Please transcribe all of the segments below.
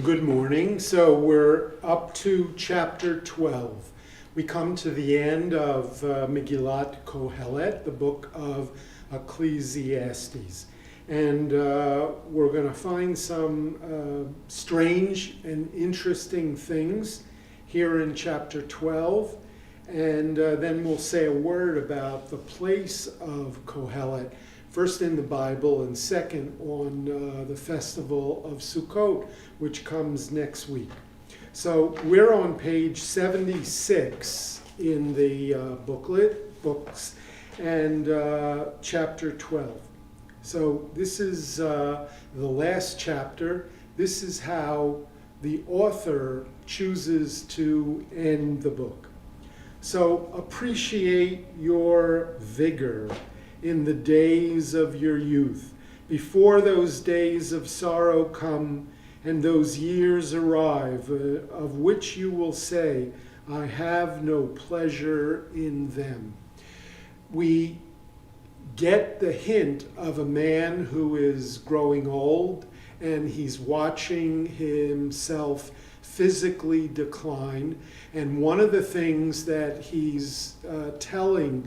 Good morning. So we're up to chapter 12. We come to the end of Megillat Kohelet, the book of Ecclesiastes. And we're going to find some strange and interesting things here in chapter 12. And then we'll say a word about the place of Kohelet, first in the Bible and second on the festival of Sukkot, which comes next week. So we're on page 76 in the books, and chapter 12. So this is the last chapter. This is how the author chooses to end the book. So appreciate your vigor in the days of your youth, before those days of sorrow come and those years arrive, of which you will say, I have no pleasure in them. We get the hint of a man who is growing old and he's watching himself physically decline. And one of the things that he's telling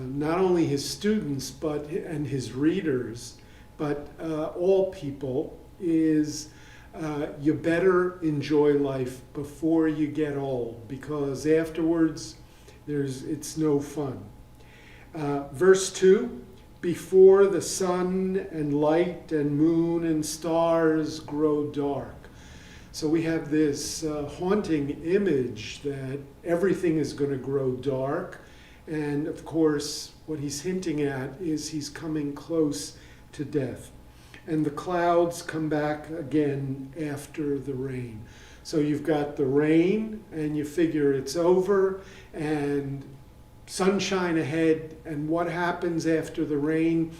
not only his students and his readers, but all people, is you better enjoy life before you get old, because afterwards it's no fun. Verse 2, before the sun and light and moon and stars grow dark. So we have this haunting image that everything is going to grow dark. And of course, what he's hinting at is he's coming close to death. And the clouds come back again after the rain. So you've got the rain, and you figure it's over, and sunshine ahead. And what happens after the rain?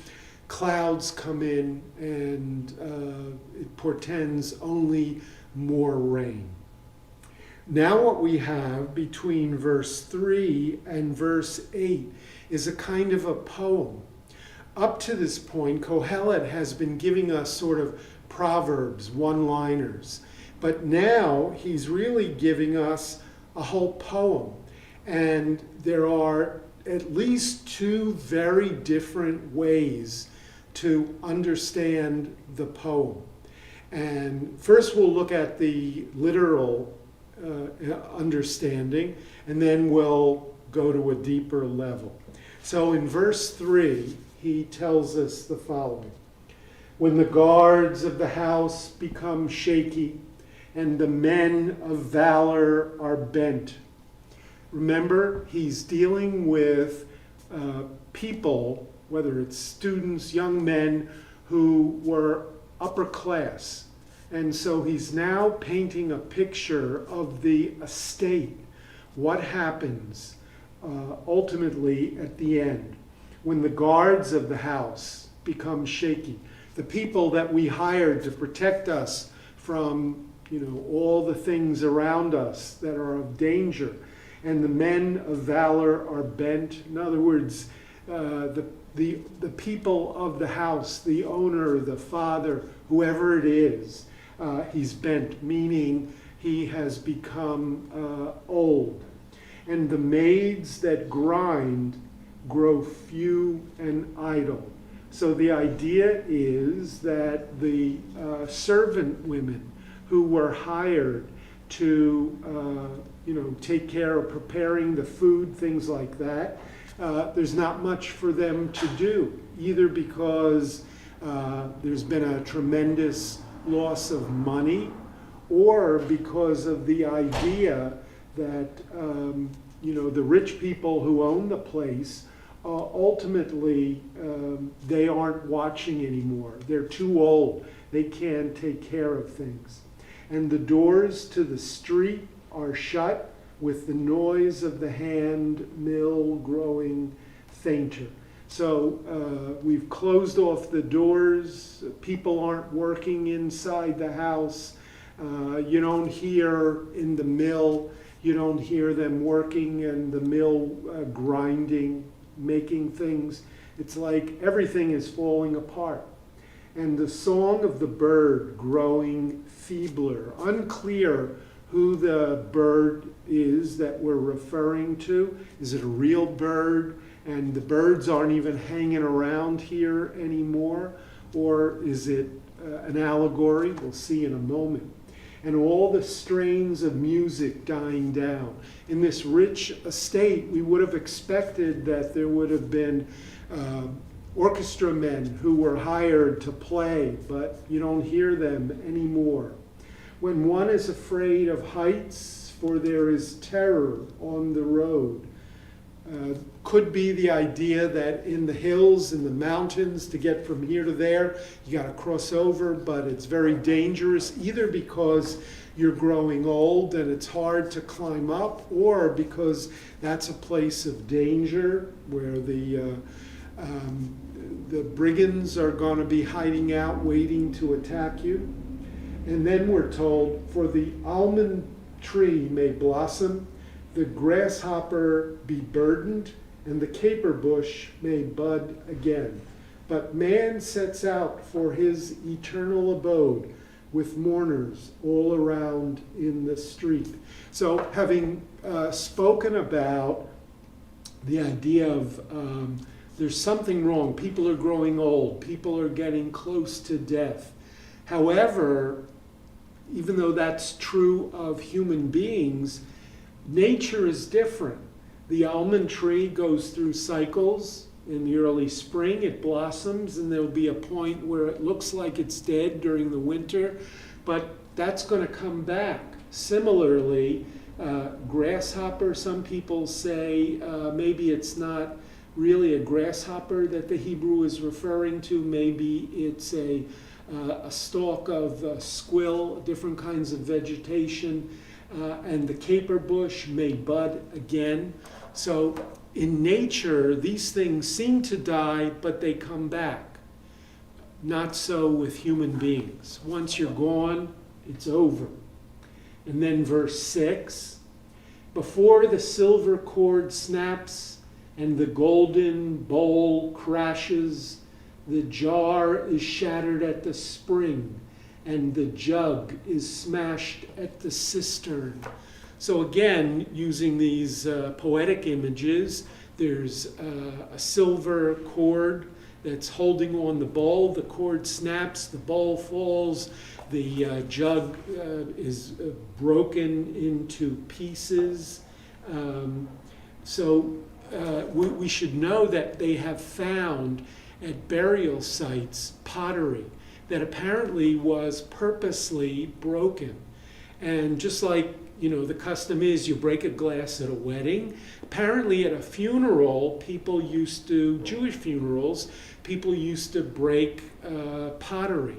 Clouds come in, and it portends only more rain. Now what we have between verse 3 and verse 8 is a kind of a poem. Up to this point, Kohelet has been giving us sort of proverbs, one-liners. But now he's really giving us a whole poem. And there are at least two very different ways to understand the poem. And first we'll look at the literal understanding, and then we'll go to a deeper level. So in verse 3, he tells us the following. When the guards of the house become shaky, and the men of valor are bent. Remember, he's dealing with people, whether it's students, young men, who were upper class. And so he's now painting a picture of the estate. What happens ultimately at the end when the guards of the house become shaky? The people that we hired to protect us from, all the things around us that are of danger. And the men of valor are bent. In other words, the people of the house, the owner, the father, whoever it is, he's bent, meaning he has become old. And the maids that grind grow few and idle. So the idea is that the servant women who were hired to take care of preparing the food, things like that, there's not much for them to do, either because there's been a tremendous loss of money, or because of the idea that the rich people who own the place ultimately they aren't watching anymore. They're too old. They can't take care of things. And the doors to the street are shut, with the noise of the hand mill growing fainter. So we've closed off the doors. People aren't working inside the house. You don't hear in the mill, you don't hear them working and the mill grinding, making things. It's like everything is falling apart. and the song of the bird growing feebler. Unclear who the bird is that we're referring to. Is it a real bird? And the birds aren't even hanging around here anymore? Or is it an allegory? We'll see in a moment. And all the strains of music dying down. In this rich estate, we would have expected that there would have been orchestra men who were hired to play, but you don't hear them anymore. When one is afraid of heights, for there is terror on the road. Could be the idea that in the hills, in the mountains, to get from here to there, you got to cross over, but it's very dangerous, either because you're growing old and it's hard to climb up, or because that's a place of danger where the brigands are going to be hiding out, waiting to attack you. And then we're told, for the almond tree may blossom, the grasshopper be burdened, and the caper bush may bud again. But man sets out for his eternal abode, with mourners all around in the street. So having spoken about the idea of there's something wrong, people are growing old, people are getting close to death. However, even though that's true of human beings, nature is different. The almond tree goes through cycles. In the early spring, it blossoms, and there'll be a point where it looks like it's dead during the winter, but that's going to come back. Similarly, grasshopper, some people say maybe it's not really a grasshopper that the Hebrew is referring to. Maybe it's a stalk of squill, different kinds of vegetation, and the caper bush may bud again. So in nature, these things seem to die, but they come back. Not so with human beings. Once you're gone, it's over. And then verse 6, before the silver cord snaps and the golden bowl crashes, the jar is shattered at the spring, and the jug is smashed at the cistern. So again, using these poetic images, there's a silver cord that's holding on the bowl. The cord snaps, the bowl falls, the jug is broken into pieces. So we should know that they have found at burial sites pottery that apparently was purposely broken. And just like, the custom is you break a glass at a wedding, apparently at a funeral, Jewish funerals, people used to break pottery.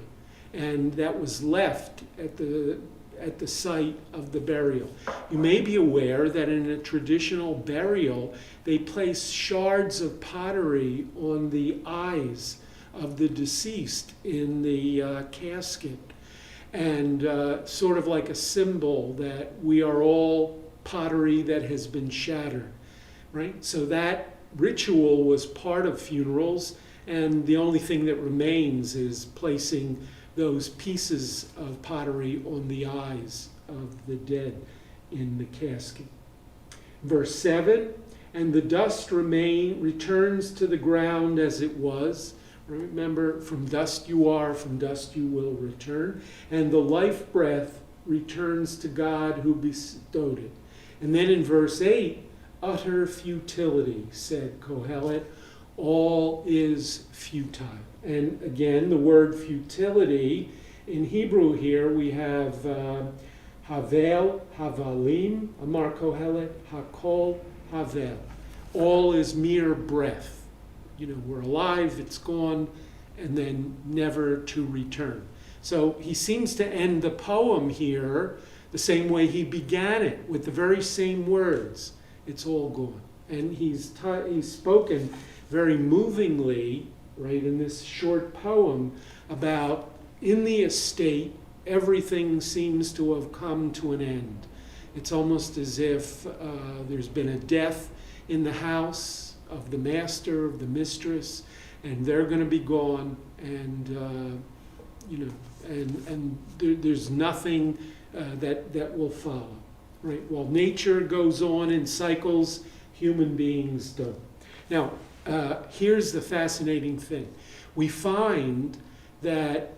And that was left at the site of the burial. You may be aware that in a traditional burial, they place shards of pottery on the eyes of the deceased in the casket, and sort of like a symbol that we are all pottery that has been shattered, right? So that ritual was part of funerals, and the only thing that remains is placing those pieces of pottery on the eyes of the dead in the casket. Verse 7, and the dust returns to the ground as it was. Remember, from dust you are, from dust you will return. And the life breath returns to God who bestowed it. And then in verse 8, utter futility, said Kohelet, all is futile. And again, the word futility, in Hebrew here we have havel, havalim, Amar Kohelet, hakol, havel. All is mere breath. We're alive, it's gone, and then never to return. So he seems to end the poem here the same way he began it, with the very same words. It's all gone. And he's spoken very movingly, right, in this short poem about in the estate, everything seems to have come to an end. It's almost as if there's been a death in the house of the master, of the mistress, and they're going to be gone, and there's nothing that will follow. Right? While nature goes on in cycles, human beings don't. Now, here's the fascinating thing. We find that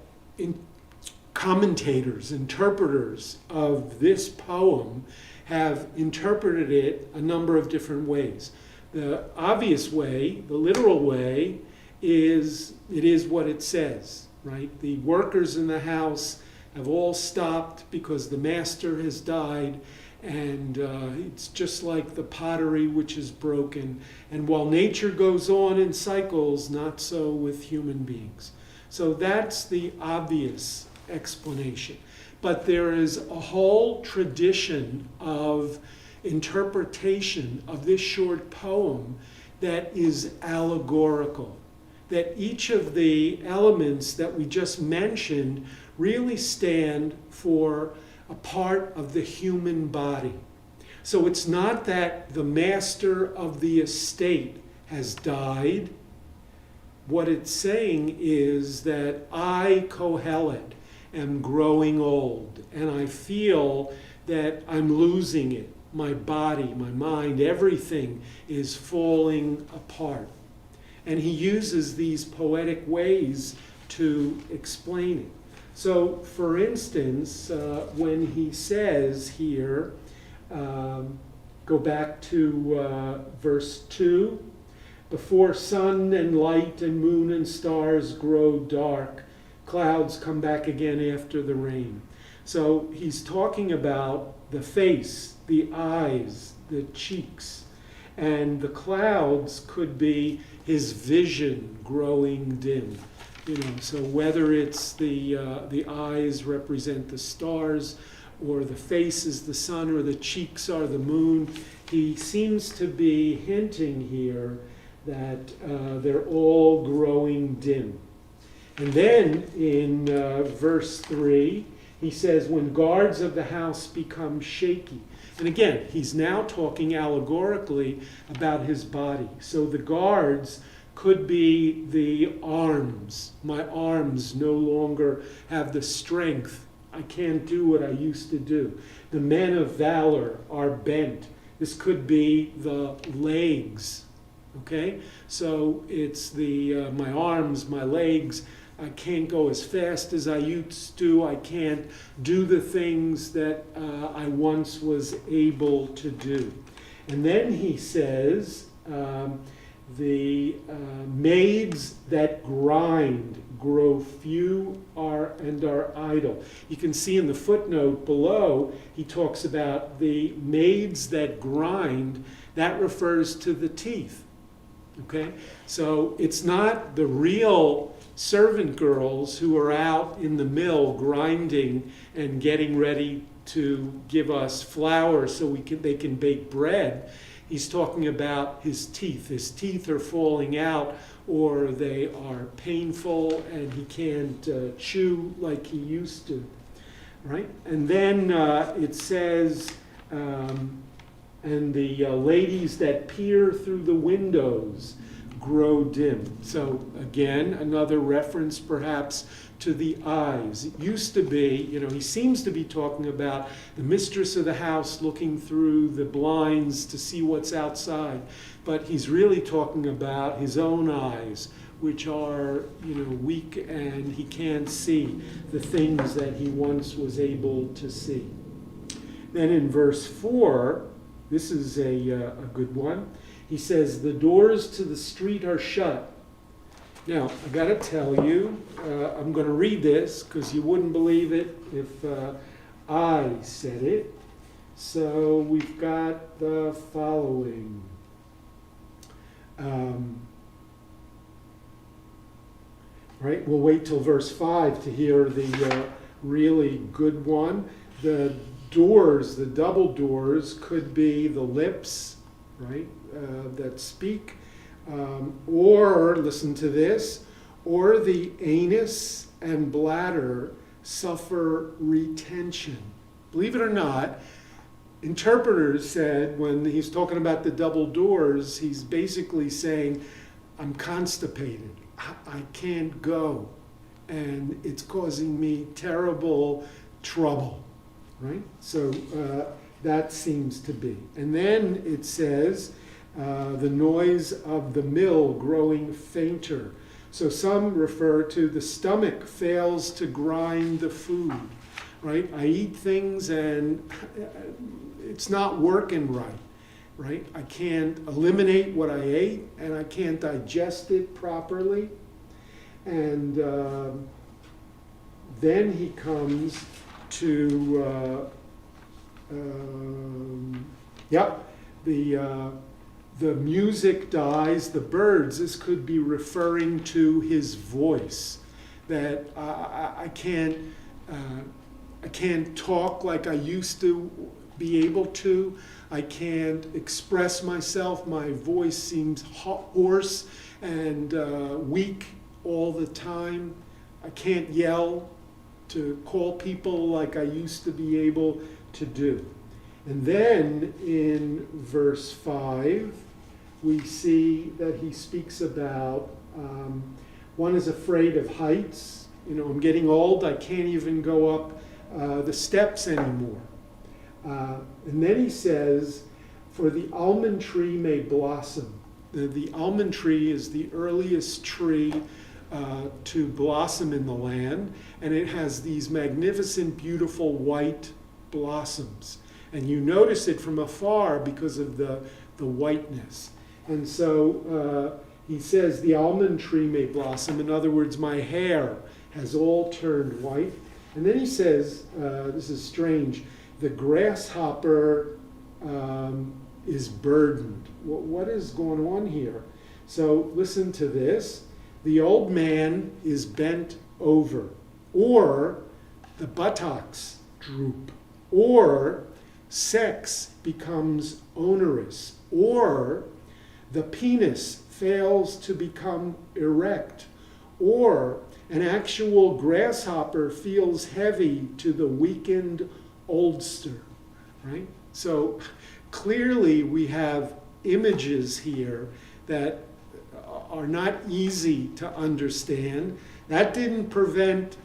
commentators, interpreters of this poem have interpreted it a number of different ways. The obvious way, the literal way, is it is what it says, right? The workers in the house have all stopped because the master has died, and it's just like the pottery which is broken. And while nature goes on in cycles, not so with human beings. So that's the obvious explanation. But there is a whole tradition of interpretation of this short poem that is allegorical. That each of the elements that we just mentioned really stand for a part of the human body. So it's not that the master of the estate has died. What it's saying is that I, Kohelet, am growing old, and I feel that I'm losing it. My body, my mind, everything is falling apart. And he uses these poetic ways to explain it. So, for instance, when he says here, go back to verse 2, before sun and light and moon and stars grow dark, clouds come back again after the rain. So he's talking about the face, the eyes, the cheeks, and the clouds could be his vision growing dim. So whether it's the eyes represent the stars, or the face is the sun, or the cheeks are the moon, he seems to be hinting here that they're all growing dim. And then in verse 3, he says, when guards of the house become shaky. And again, he's now talking allegorically about his body. So the guards could be the arms. My arms no longer have the strength. I can't do what I used to do. The men of valor are bent. This could be the legs. Okay? So it's the my arms, my legs. I can't go as fast as I used to. I can't do the things that I once was able to do. And then he says, the maids that grind grow few and are idle. You can see in the footnote below, he talks about the maids that grind. That refers to the teeth. Okay? So it's not the real servant girls who are out in the mill grinding and getting ready to give us flour so they can bake bread. He's talking about his teeth. His teeth are falling out, or they are painful, and he can't chew like he used to. Right? And then it says, and the ladies that peer through the windows grow dim. So again, another reference perhaps to the eyes. It used to be, he seems to be talking about the mistress of the house looking through the blinds to see what's outside. But he's really talking about his own eyes, which are, weak, and he can't see the things that he once was able to see. Then in verse 4, this is a good one. He says, the doors to the street are shut. Now, I got to tell you, I'm going to read this because you wouldn't believe it if I said it. So we've got the following. Right, we'll wait till verse 5 to hear the really good one. The doors, the double doors, could be the lips, right, that speak, or, listen to this, or the anus and bladder suffer retention. Believe it or not, interpreters said when he's talking about the double doors, he's basically saying, I'm constipated. I can't go, and it's causing me terrible trouble, right? So that seems to be. And then it says, the noise of the mill growing fainter. So some refer to the stomach fails to grind the food, right? I eat things and it's not working right? I can't eliminate what I ate and I can't digest it properly. And then he comes to, the music dies, the birds. This could be referring to his voice, that I can't talk like I used to be able to. I can't express myself. My voice seems hoarse and weak all the time. I can't yell to call people like I used to be able to do. And then in verse 5, we see that he speaks about one is afraid of heights. I'm getting old. I can't even go up the steps anymore. And then he says, for the almond tree may blossom. The almond tree is the earliest tree to blossom in the land, and it has these magnificent, beautiful white blossoms. And you notice it from afar because of the whiteness. And so he says, the almond tree may blossom. In other words, my hair has all turned white. And then he says, this is strange, the grasshopper is burdened. What is going on here? So listen to this. The old man is bent over, or the buttocks droop, or sex becomes onerous, or the penis fails to become erect, or an actual grasshopper feels heavy to the weakened oldster, right? So clearly we have images here that are not easy to understand. That didn't prevent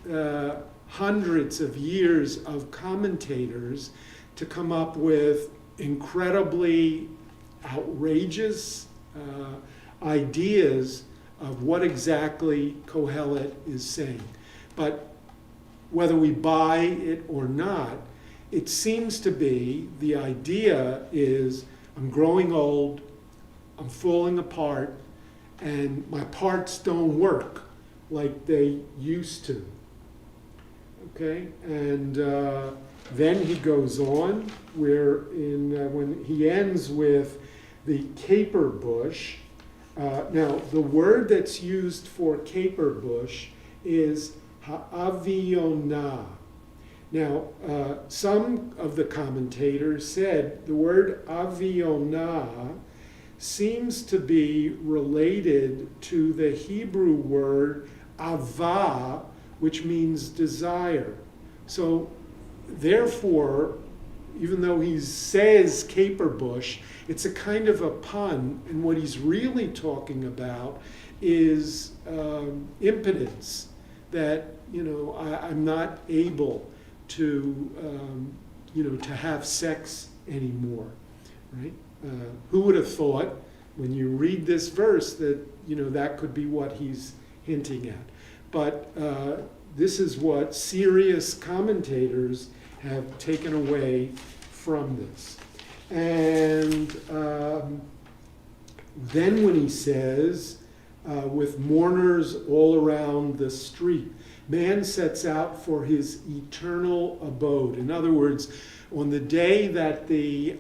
hundreds of years of commentators to come up with incredibly outrageous ideas of what exactly Kohelet is saying. But whether we buy it or not, it seems to be the idea is I'm growing old, I'm falling apart, and my parts don't work like they used to. Okay, and then he goes on when he ends with the caper bush. Now, the word that's used for caper bush is ha'avionah. Now, some of the commentators said the word avionah seems to be related to the Hebrew word avah, which means desire. So, therefore, even though he says caper bush, it's a kind of a pun, and what he's really talking about is impotence, that, I'm not able to, to have sex anymore, right? Who would have thought, when you read this verse, that, that could be what he's hinting at. But this is what serious commentators have taken away from this. And then when he says, with mourners all around the street, man sets out for his eternal abode. In other words, on the day that the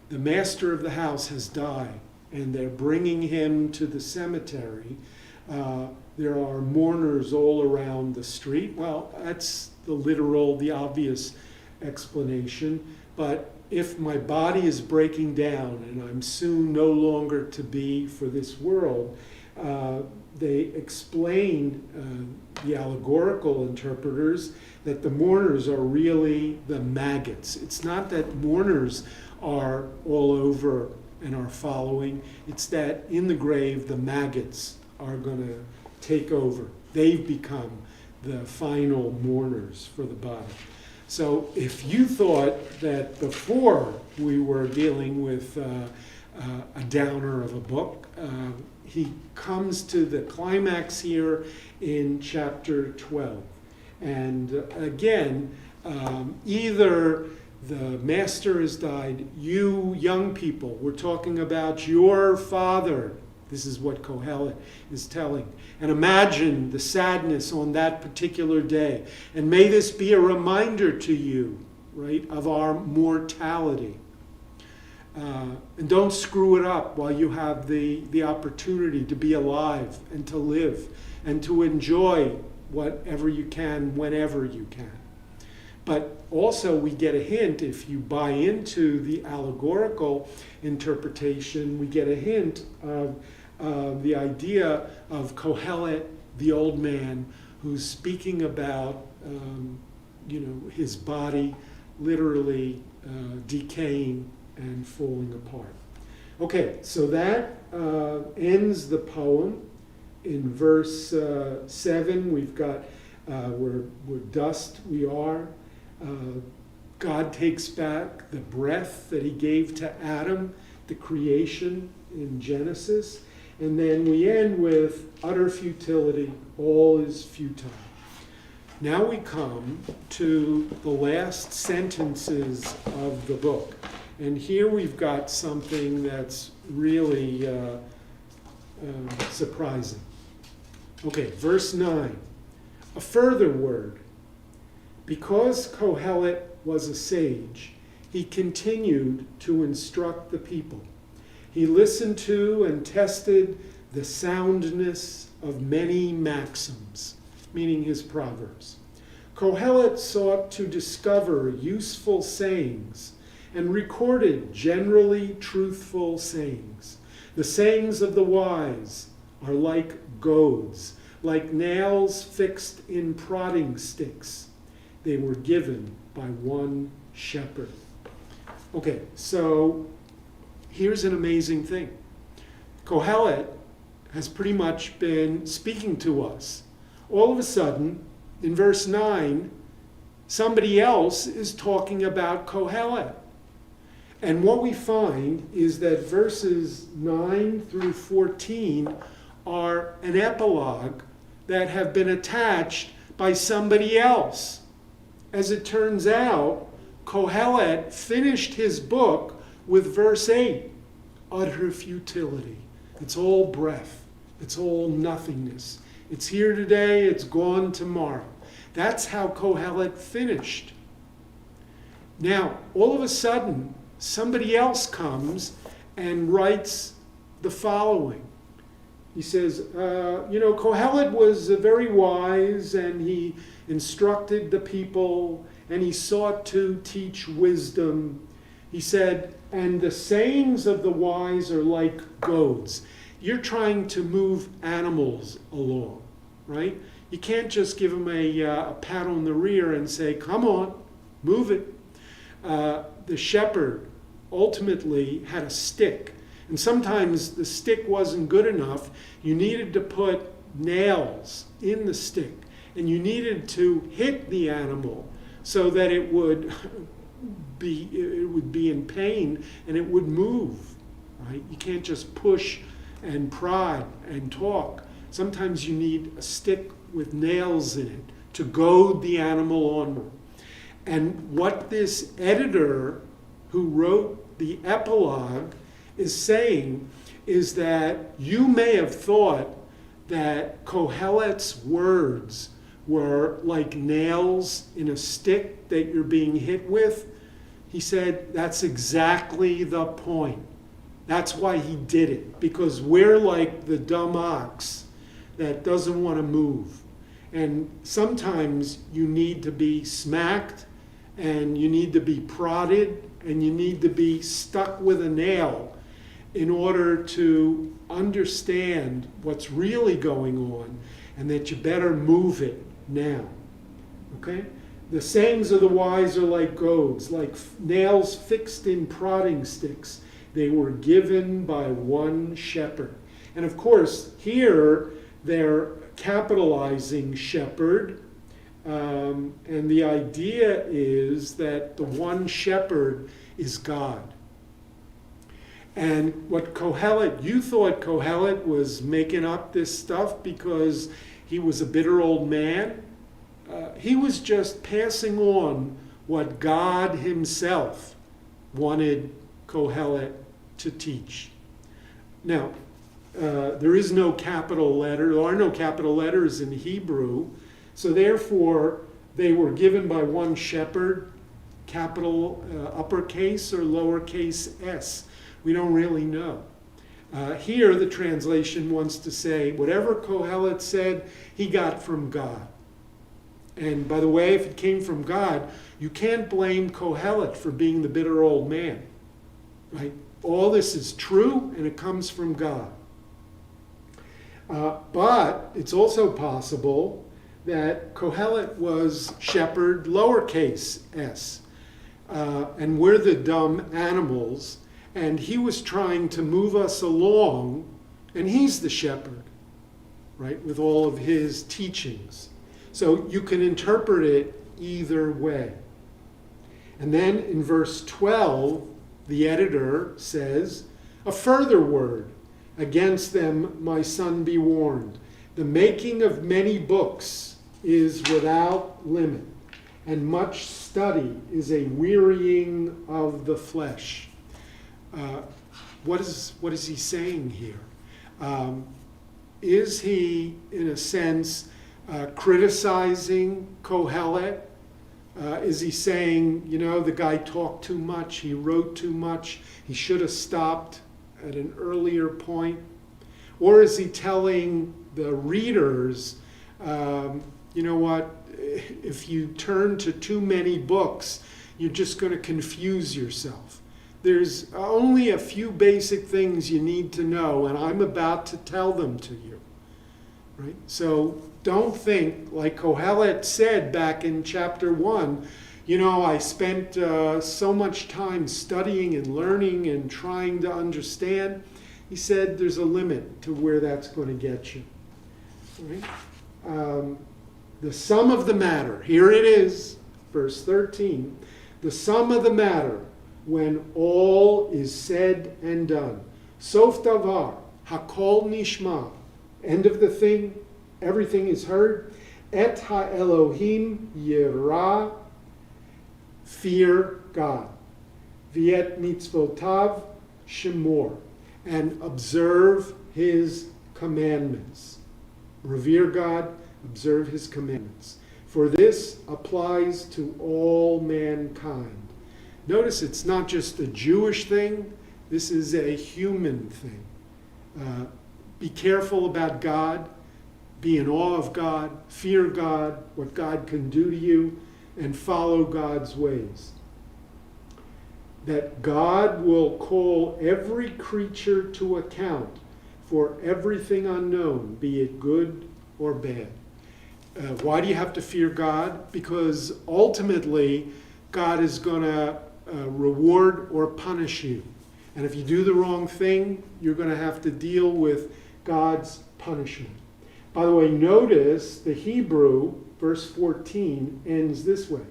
master of the house has died and they're bringing him to the cemetery, there are mourners all around the street. Well, that's the obvious explanation. But if my body is breaking down and I'm soon no longer to be for this world, they explained, the allegorical interpreters, that the mourners are really the maggots. It's not that mourners are all over and are following. It's that in the grave, the maggots are going to take over. They've become the final mourners for the body. So if you thought that before we were dealing with a downer of a book, he comes to the climax here in chapter 12. And again, either the master has died, you young people, we're talking about your father. This is what Kohelet is telling. And imagine the sadness on that particular day. And may this be a reminder to you, right, of our mortality. And don't screw it up while you have the opportunity to be alive and to live and to enjoy whatever you can, whenever you can. But also we get a hint, if you buy into the allegorical interpretation, we get a hint of the idea of Kohelet, the old man, who's speaking about his body literally decaying and falling apart. Okay, so that ends the poem. In verse 7, we've got, we're dust we are. God takes back the breath that he gave to Adam, the creation in Genesis. And then we end with utter futility, all is futile. Now we come to the last sentences of the book. And here we've got something that's really surprising. Okay, verse 9. A further word. Because Kohelet was a sage, he continued to instruct the people. He listened to and tested the soundness of many maxims, meaning his proverbs. Kohelet sought to discover useful sayings and recorded generally truthful sayings. The sayings of the wise are like goads, like nails fixed in prodding sticks. They were given by one shepherd. Okay, so here's an amazing thing. Kohelet has pretty much been speaking to us. All of a sudden, in verse 9, somebody else is talking about Kohelet. And what we find is that verses 9 through 14 are an epilogue that have been attached by somebody else. As it turns out, Kohelet finished his book with verse 8, utter futility. It's all breath. It's all nothingness. It's here today, it's gone tomorrow. That's how Kohelet finished. Now, all of a sudden, somebody else comes and writes the following. He says, Kohelet was very wise, and he instructed the people, and he sought to teach wisdom. He said, and the sayings of the wise are like goads. You're trying to move animals along, right? You can't just give them a pat on the rear and say, come on, move it. The shepherd ultimately had a stick. And sometimes the stick wasn't good enough. You needed to put nails in the stick. And you needed to hit the animal so that it would be in pain and it would move. Right? You can't just push and prod and talk. Sometimes you need a stick with nails in it to goad the animal onward. And what this editor who wrote the epilogue is saying is that you may have thought that Kohelet's words were like nails in a stick that you're being hit with. He said that's exactly the point. That's why he did it, because we're like the dumb ox that doesn't want to move. And sometimes you need to be smacked, and you need to be prodded, and you need to be stuck with a nail in order to understand what's really going on, and that you better move it now. Okay? The sayings of the wise are like goads, like nails fixed in prodding sticks. They were given by one shepherd. And of course, here they're capitalizing shepherd. And the idea is that the one shepherd is God. And what Kohelet, you thought Kohelet was making up this stuff because he was a bitter old man. He was just passing on what God himself wanted Kohelet to teach. Now, there is no capital letter. There are no capital letters in Hebrew. So therefore, they were given by one shepherd, capital uppercase or lowercase s. We don't really know. Here, the translation wants to say, whatever Kohelet said, he got from God. And by the way, if it came from God, you can't blame Kohelet for being the bitter old man. Right? All this is true, and it comes from God. But it's also possible that Kohelet was shepherd, lowercase s. And we're the dumb animals. And he was trying to move us along, and he's the shepherd, right, with all of his teachings. So you can interpret it either way. And then in verse 12, the editor says, a further word, against them, my son, be warned. The making of many books is without limit, and much study is a wearying of the flesh. What is he saying here? Is he, in a sense, criticizing Kohelet? Is he saying, the guy talked too much, he wrote too much, he should have stopped at an earlier point? Or is he telling the readers, you know what, if you turn to too many books, you're just going to confuse yourself. There's only a few basic things you need to know, and I'm about to tell them to you. Right? So don't think, like Kohelet said back in chapter 1, I spent so much time studying and learning and trying to understand. He said there's a limit to where that's going to get you. Right? The sum of the matter, here it is, verse 13, the sum of the matter, when all is said and done. Sof davar, hakol nishma, end of the thing, everything is heard. Et ha-Elohim yirah, fear God. Viet mitzvotav shemor, and observe his commandments. Revere God, observe his commandments. For this applies to all mankind. Notice it's not just a Jewish thing, this is a human thing. Be careful about God, be in awe of God, fear God, what God can do to you, and follow God's ways. That God will call every creature to account for everything unknown, be it good or bad. Why do you have to fear God? Because ultimately, God is going to reward or punish you. And if you do the wrong thing, you're going to have to deal with God's punishment. By the way, notice the Hebrew, verse 14, ends this way.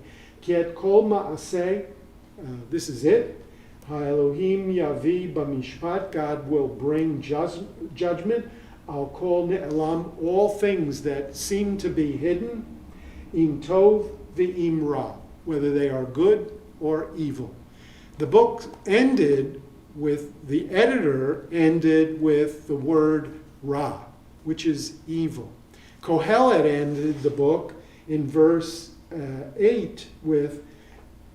Ki et kol ma'aseh, this is it. Ha-Elohim yavi b'mishpat, God will bring judgment. I'll call ne'elam, all things that seem to be hidden. Im tov v'im ra, whether they are good or evil. The book ended with, the editor ended with the word ra, which is evil. Kohelet ended the book in verse 8 with,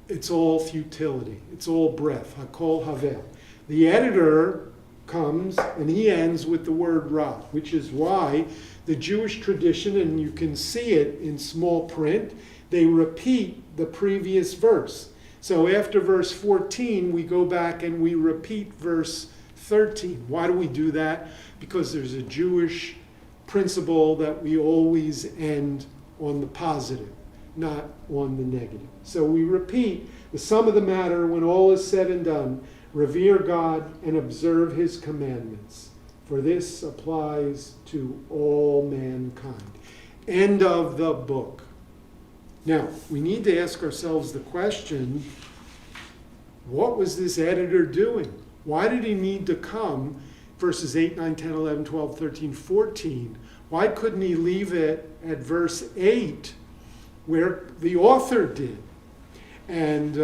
it's all futility, it's all breath, hakol havel. The editor comes and he ends with the word ra, which is why the Jewish tradition, and you can see it in small print, they repeat the previous verse. So after verse 14, we go back and we repeat verse 13. Why do we do that? Because there's a Jewish principle that we always end on the positive, not on the negative. So we repeat the sum of the matter, when all is said and done, revere God and observe his commandments. for this applies to all mankind. End of the book. Now, we need to ask ourselves the question, what was this editor doing? Why did he need to come, verses 8, 9, 10, 11, 12, 13, 14? Why couldn't he leave it at verse 8 where the author did? And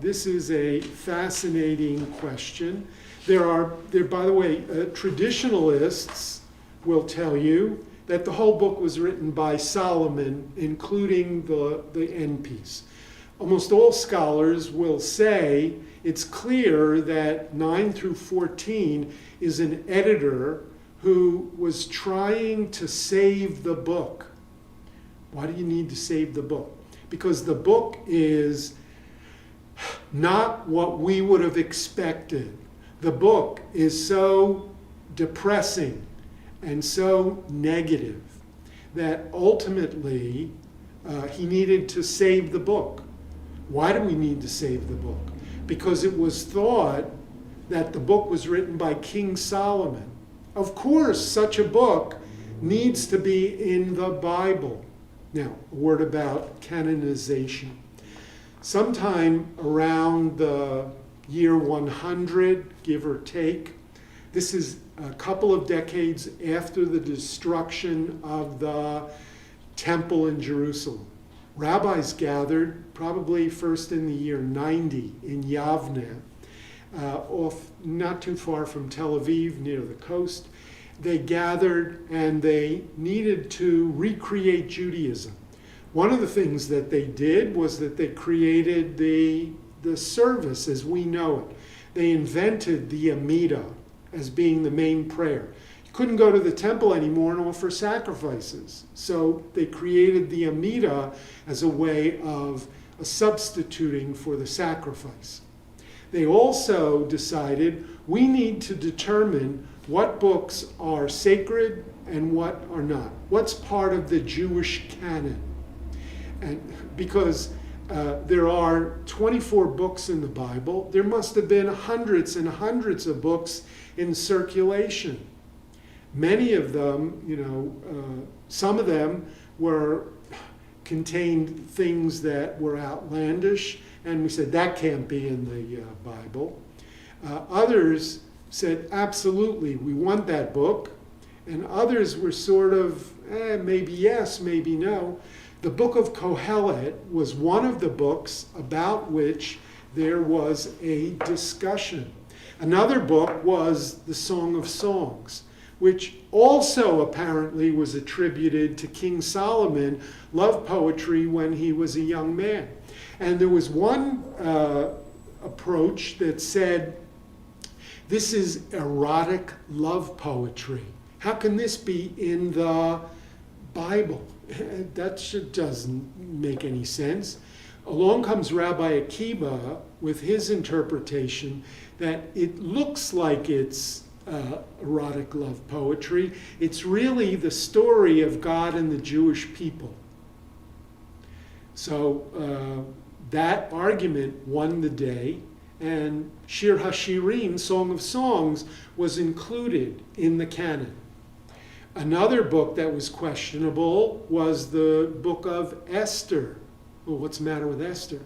this is a fascinating question. By the way, traditionalists will tell you that the whole book was written by Solomon, including the end piece. Almost all scholars will say it's clear that 9 through 14 is an editor who was trying to save the book. Why do you need to save the book? Because the book is not what we would have expected. The book is so depressing and so negative that ultimately he needed to save the book. Why do we need to save the book? Because it was thought that the book was written by King Solomon. Of course, such a book needs to be in the Bible. Now, a word about canonization. Sometime around the year 100, give or take, this is a couple of decades after the destruction of the temple in Jerusalem. Rabbis gathered, probably first in the year 90 in Yavne, off not too far from Tel Aviv, near the coast. They gathered and they needed to recreate Judaism. One of the things that they did was that they created the service as we know it. They invented the Amidah as being the main prayer. You couldn't go to the temple anymore and offer sacrifices. So they created the Amidah as a way of substituting for the sacrifice. They also decided we need to determine what books are sacred and what are not. What's part of the Jewish canon? And because there are 24 books in the Bible, there must have been hundreds and hundreds of books in circulation. Many of them, some of them contained things that were outlandish, and we said that can't be in the Bible. Others said, absolutely, we want that book. And others were sort of, maybe yes, maybe no. The Book of Kohelet was one of the books about which there was a discussion. Another book was the Song of Songs, which also apparently was attributed to King Solomon, love poetry when he was a young man. And there was one approach that said, this is erotic love poetry. How can this be in the Bible? That doesn't make any sense. Along comes Rabbi Akiba with his interpretation that it looks like it's erotic love poetry. It's really the story of God and the Jewish people. So that argument won the day, and Shir HaShirim, Song of Songs, was included in the canon. Another book that was questionable was the Book of Esther. Well, what's the matter with Esther?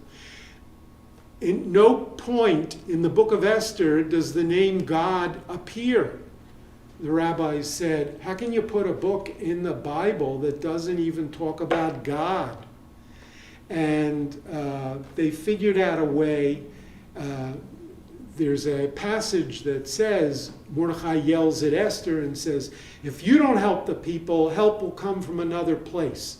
In no point in the Book of Esther does the name God appear. The rabbis said, how can you put a book in the Bible that doesn't even talk about God? And they figured out a way. There's a passage that says, Mordechai yells at Esther and says, if you don't help the people, help will come from another place.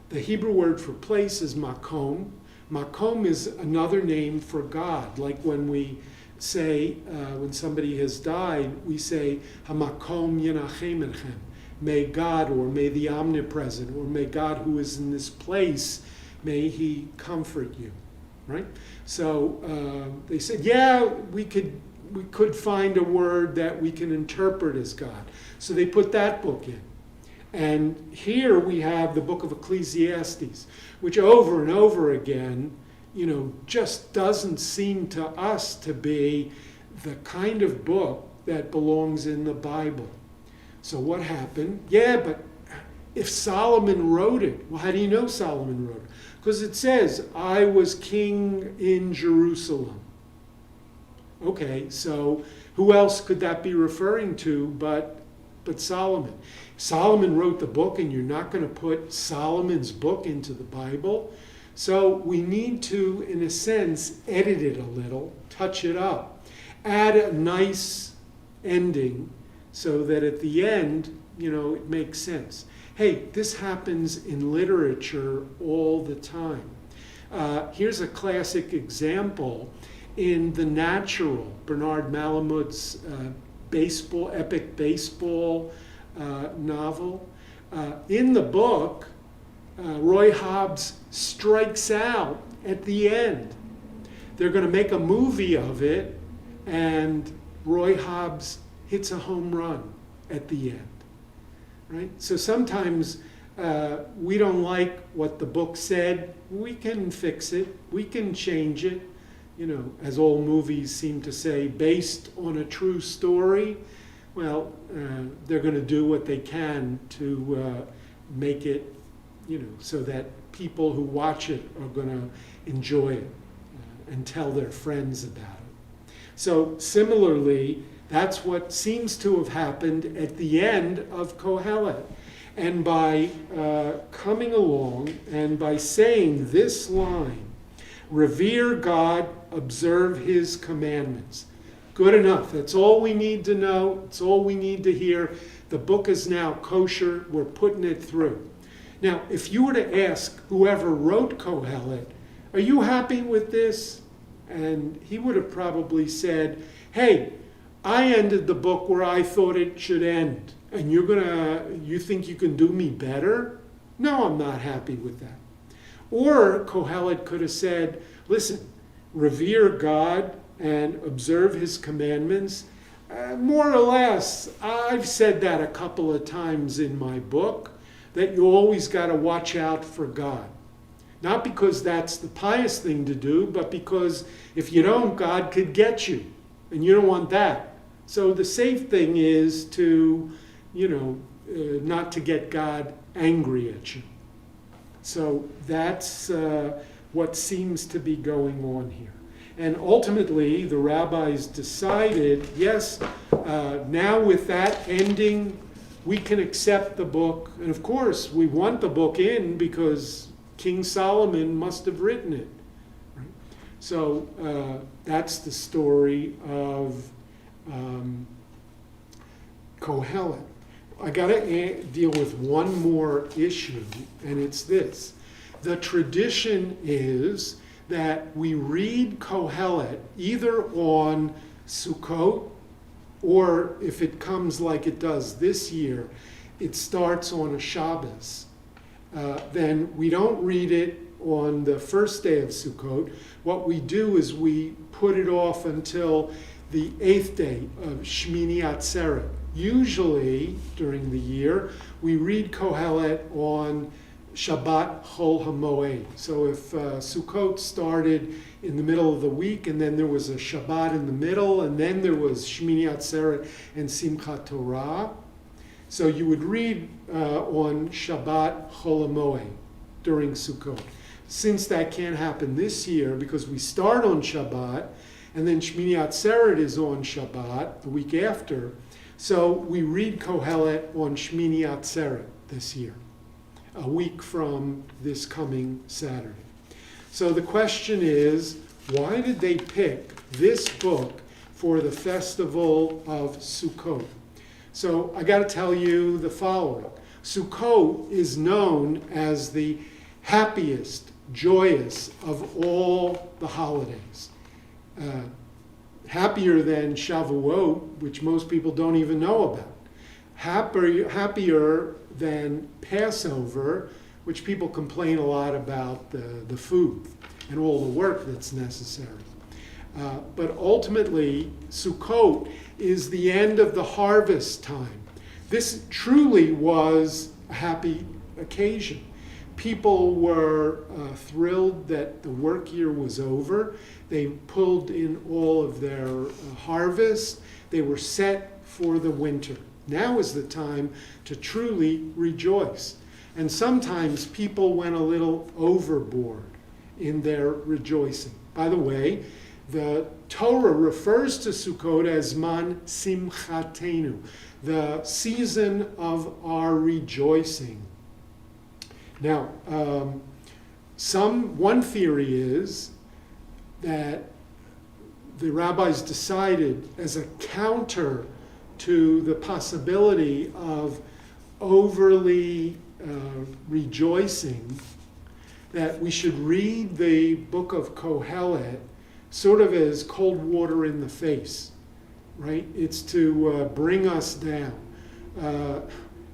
The Hebrew word for place is makom. Makom is another name for God. Like when we say, when somebody has died, we say, Hamakom yenachem enchem. May God, or may the omnipresent, or may God who is in this place, may he comfort you. Right? So they said, yeah, we could find a word that we can interpret as God. So they put that book in. And here we have the Book of Ecclesiastes, which over and over again, just doesn't seem to us to be the kind of book that belongs in the Bible. So what happened? Yeah, but if Solomon wrote it, well, how do you know Solomon wrote it? Because it says, I was king in Jerusalem. Okay, so who else could that be referring to but Solomon? Solomon wrote the book, and you're not going to put Solomon's book into the Bible. So we need to, in a sense, edit it a little, touch it up, add a nice ending so that at the end, it makes sense. Hey, this happens in literature all the time. Here's a classic example. In The Natural, Bernard Malamud's epic baseball novel. In the book, Roy Hobbs strikes out at the end. They're going to make a movie of it, and Roy Hobbs hits a home run at the end. Right? So sometimes we don't like what the book said. We can fix it. We can change it. As all movies seem to say, based on a true story. Well, they're going to do what they can to make it, so that people who watch it are going to enjoy it and tell their friends about it. So similarly, that's what seems to have happened at the end of Kohelet. And by coming along and by saying this line, revere God, observe his commandments. Good enough. That's all we need to know. It's all we need to hear. The book is now kosher. We're putting it through. Now, if you were to ask whoever wrote Kohelet, are you happy with this? And he would have probably said, hey, I ended the book where I thought it should end. And you think you can do me better? No, I'm not happy with that. Or Kohelet could have said, listen, revere God and observe his commandments. More or less, I've said that a couple of times in my book, that you always got to watch out for God. Not because that's the pious thing to do, but because if you don't, God could get you. And you don't want that. So the safe thing is to, not to get God angry at you. So that's what seems to be going on here. And ultimately, the rabbis decided, yes, now with that ending, we can accept the book. And of course, we want the book in because King Solomon must have written it. Right? So that's the story of Kohelet. I got to deal with one more issue, and it's this. The tradition is that we read Kohelet either on Sukkot, or if it comes like it does this year, it starts on a Shabbos. Then we don't read it on the first day of Sukkot. What we do is we put it off until the 8th day of Shmini Atzeret. Usually, during the year, we read Kohelet on Shabbat Chol HaMoed. So if Sukkot started in the middle of the week, and then there was a Shabbat in the middle, and then there was Shmini Atzeret and Simchat Torah, so you would read on Shabbat Chol HaMoed during Sukkot. Since that can't happen this year, because we start on Shabbat, and then Shmini Atzeret is on Shabbat the week after, so we read Kohelet on Shmini Atzeret this year, a week from this coming Saturday. So the question is, why did they pick this book for the festival of Sukkot? So I got to tell you the following. Sukkot is known as the happiest, joyous of all the holidays. Happier than Shavuot, which most people don't even know about. Happier than Passover, which people complain a lot about the food and all the work that's necessary. But ultimately, Sukkot is the end of the harvest time. This truly was a happy occasion. People were thrilled that the work year was over. They pulled in all of their harvest. They were set for the winter. Now is the time to truly rejoice. And sometimes people went a little overboard in their rejoicing. By the way, the Torah refers to Sukkot as Man Simchatenu, the season of our rejoicing. Now, one theory is that the rabbis decided, as a counter to the possibility of overly rejoicing, that we should read the Book of Kohelet sort of as cold water in the face, right? It's to bring us down.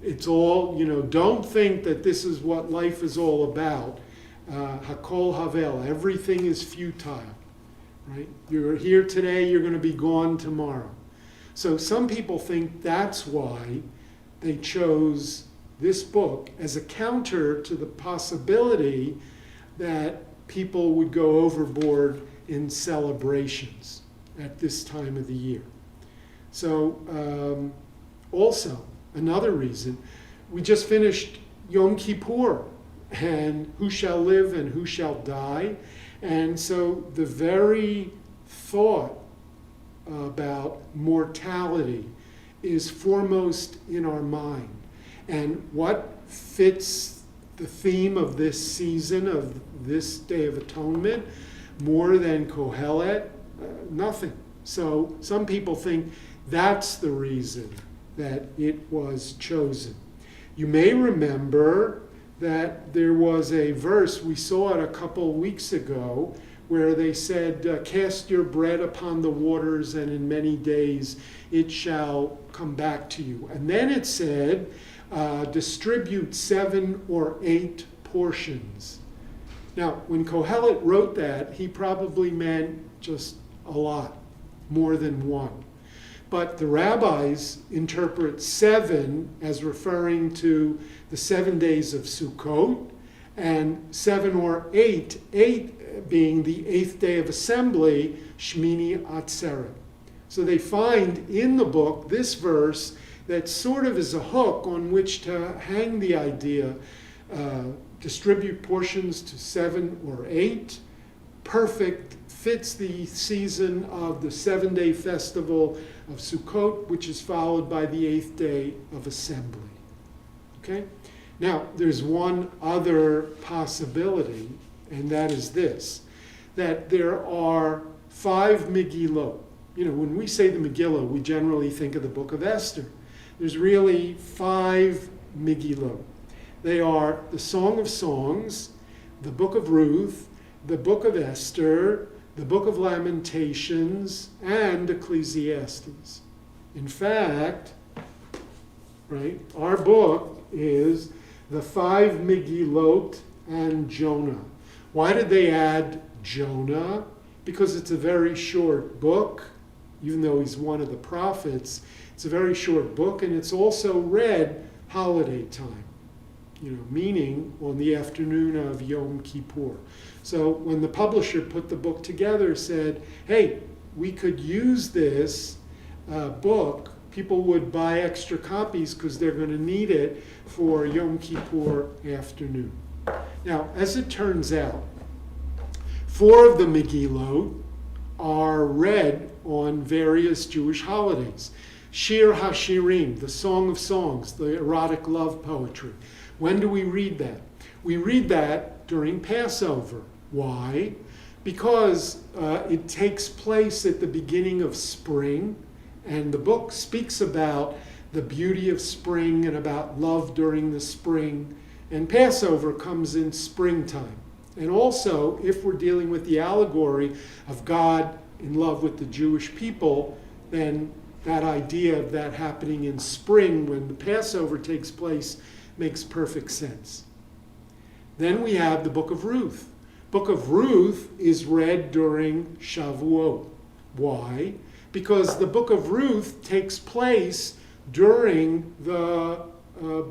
It's all, don't think that this is what life is all about. Hakol havel, everything is futile, right? You're here today, you're going to be gone tomorrow. So some people think that's why they chose this book as a counter to the possibility that people would go overboard in celebrations at this time of the year. So also, another reason, we just finished Yom Kippur, and who shall live and who shall die. And so the very thought about mortality is foremost in our mind. And what fits the theme of this season, of this Day of Atonement, more than Kohelet? Nothing. So some people think that's the reason that it was chosen. You may remember that there was a verse, we saw it a couple weeks ago, where they said, cast your bread upon the waters, and in many days it shall come back to you. And then it said, distribute 7 or 8 portions. Now, when Kohelet wrote that, he probably meant just a lot, more than one. But the rabbis interpret 7 as referring to the 7 days of Sukkot, and 7 or 8 being the 8th day of assembly, Shmini Atzeret. So they find in the book this verse that sort of is a hook on which to hang the idea, distribute portions to 7 or 8, perfect, fits the season of the 7-day festival of Sukkot, which is followed by the 8th day of assembly. Okay? Now, there's one other possibility, and that is this, that there are 5 Megillot. When we say the Megillah, we generally think of the Book of Esther. There's really 5 Megillot. They are the Song of Songs, the Book of Ruth, the Book of Esther, the Book of Lamentations, and Ecclesiastes. In fact, right, our book is the 5 Megillot and Jonah. Why did they add Jonah? Because it's a very short book, even though he's one of the prophets. It's a very short book, and it's also read holiday time, meaning on the afternoon of Yom Kippur. So when the publisher put the book together, said, hey, we could use this book. People would buy extra copies because they're going to need it for Yom Kippur afternoon. Now, as it turns out, 4 of the Megillot are read on various Jewish holidays. Shir HaShirim, the Song of Songs, the erotic love poetry. When do we read that? We read that during Passover. Why? Because it takes place at the beginning of spring, and the book speaks about the beauty of spring and about love during the spring, and Passover comes in springtime. And also, if we're dealing with the allegory of God in love with the Jewish people, then that idea of that happening in spring when the Passover takes place makes perfect sense. Then we have the Book of Ruth. Book of Ruth is read during Shavuot. Why? Because the Book of Ruth takes place during the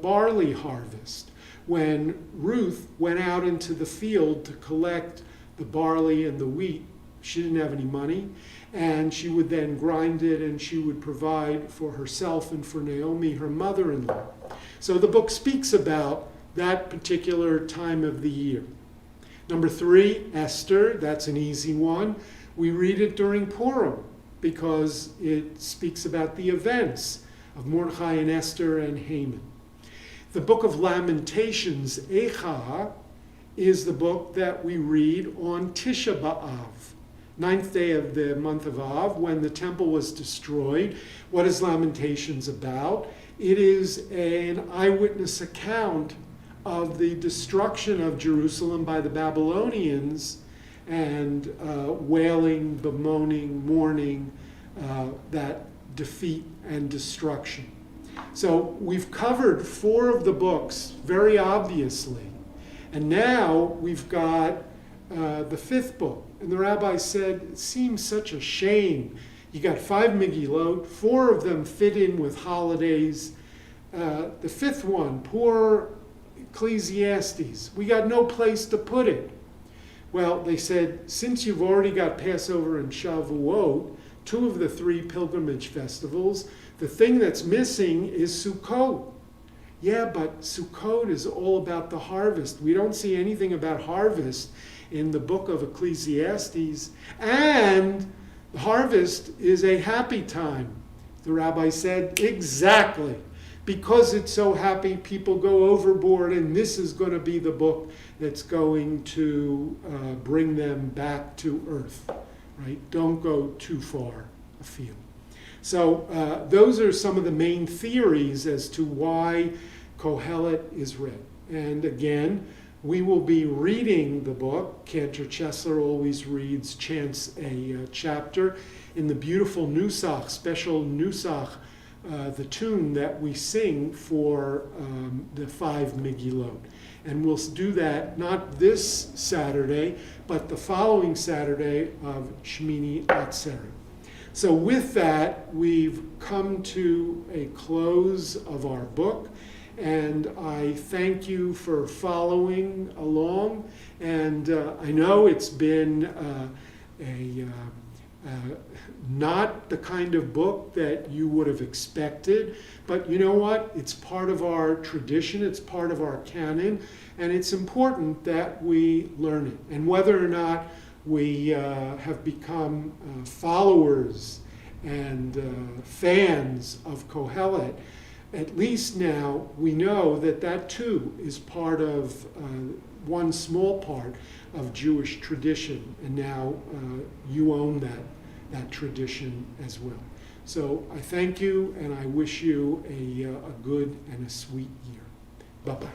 barley harvest, when Ruth went out into the field to collect the barley and the wheat She didn't have any money, and she would then grind it, and she would provide for herself and for Naomi, her mother-in-law. So the book speaks about that particular time of the year. Number 3, Esther. That's an easy one. We read it during Purim because it speaks about the events of Mordechai and Esther and Haman. The Book of Lamentations, Echa, is the book that we read on Tisha B'Av, 9th day of the month of Av, when the temple was destroyed. What is Lamentations about? It is an eyewitness account of the destruction of Jerusalem by the Babylonians and wailing, bemoaning, mourning that defeat and destruction. So we've covered 4 of the books very obviously. And now we've got the 5th book. And the rabbi said, it seems such a shame. You got 5 Megillot, 4 of them fit in with holidays. The 5th one, poor Ecclesiastes, we got no place to put it. Well, they said, since you've already got Passover and Shavuot, 2 of the 3 pilgrimage festivals, the thing that's missing is Sukkot. Yeah, but Sukkot is all about the harvest. We don't see anything about harvest in the book of Ecclesiastes. And the harvest is a happy time. The rabbi said, exactly. Because it's so happy, people go overboard, and this is going to be the book that's going to bring them back to earth. Right? Don't go too far afield. So those are some of the main theories as to why Kohelet is read. And again, we will be reading the book. Cantor Chesler always reads, chants a chapter in the beautiful Nusach, special Nusach, the tune that we sing for the 5 Megillot. And we'll do that not this Saturday, but the following Saturday of Shmini Atzeret. So with that, we've come to a close of our book, and I thank you for following along. And I know it's been not the kind of book that you would have expected, but you know what? It's part of our tradition, it's part of our canon, and it's important that we learn it. And whether or not we have become followers and fans of Kohelet, at least now we know that that too is part of one small part of Jewish tradition, and now you own that tradition as well. So I thank you, and I wish you a good and a sweet year. Bye-bye.